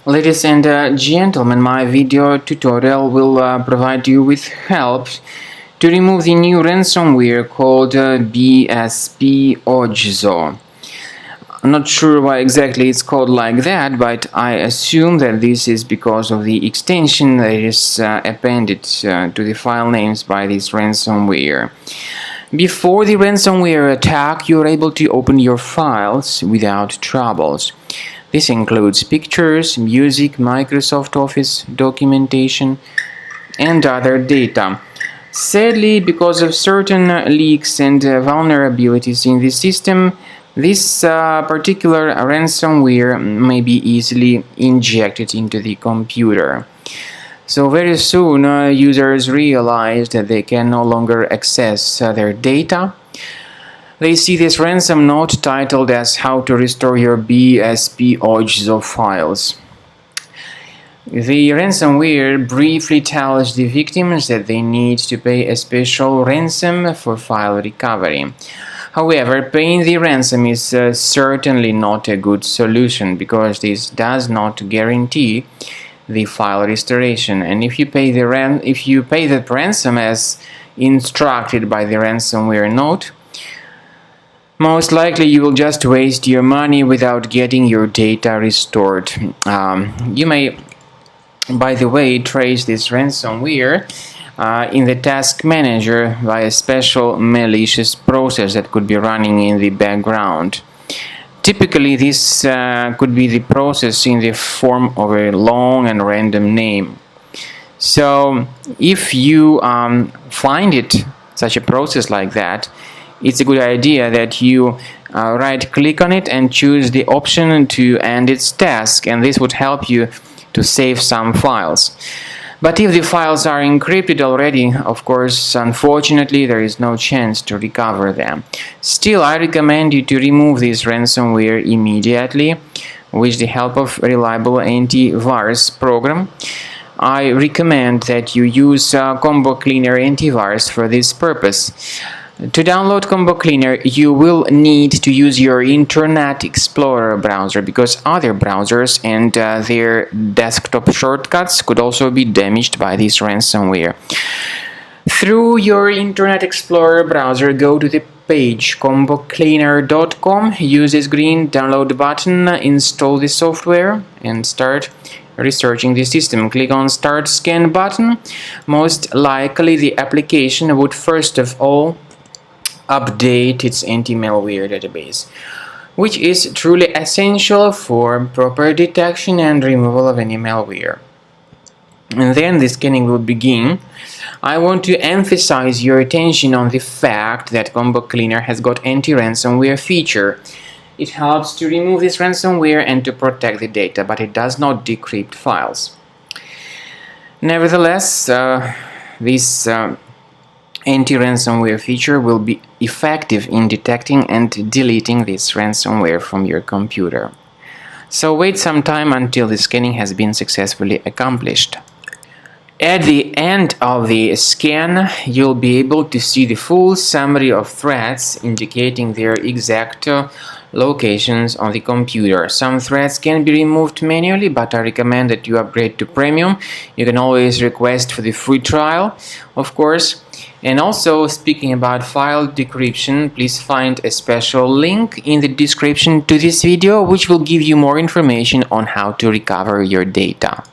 Ladies and gentlemen, my video tutorial will provide you with help to remove the new ransomware called Bspojzo. I'm not sure why exactly it's called like that, but I assume that this is because of the extension that is appended to the file names by this ransomware. Before the ransomware attack, you're able to open your files without troubles. This includes pictures, music, Microsoft Office, documentation, and other data. Sadly, because of certain leaks and vulnerabilities in the system, this particular ransomware may be easily injected into the computer. So very soon, users realize that they can no longer access their data. They see this ransom note titled as How to Restore Your Bspojzo files. The ransomware briefly tells the victims that they need to pay a special ransom for file recovery. However, paying the ransom is certainly not a good solution because this does not guarantee the file restoration. And if you pay the ransom as instructed by the ransomware note, most likely you will just waste your money without getting your data restored. You may, by the way, trace this ransomware in the task manager by a special malicious process that could be running in the background. Typically, this could be the process in the form of a long and random name. So, if you find such a process like that, it's a good idea that you right-click on it and choose the option to end its task, and this would help you to save some files. But if the files are encrypted already, of course, unfortunately, there is no chance to recover them. Still, I recommend you to remove this ransomware immediately with the help of reliable antivirus program. I recommend that you use Combo Cleaner Antivirus for this purpose. To download Combo Cleaner, you will need to use your Internet Explorer browser because other browsers and their desktop shortcuts could also be damaged by this ransomware. Through your Internet Explorer browser, go to the page combocleaner.com, use this green download button, install the software, and start researching the system. Click on Start Scan button. Most likely the application would first of all update its anti-malware database, which is truly essential for proper detection and removal of any malware. And then the scanning will begin. I want to emphasize your attention on the fact that Combo Cleaner has got anti-ransomware feature. It helps to remove this ransomware and to protect the data, but it does not decrypt files. Nevertheless, this anti-ransomware feature will be effective in detecting and deleting this ransomware from your computer. So wait some time until the scanning has been successfully accomplished. At the end of the scan, you'll be able to see the full summary of threats indicating their exact locations on the computer. Some threats can be removed manually, but I recommend that you upgrade to Premium. You can always request for the free trial, of course. And also, speaking about file decryption, please find a special link in the description to this video, which will give you more information on how to recover your data.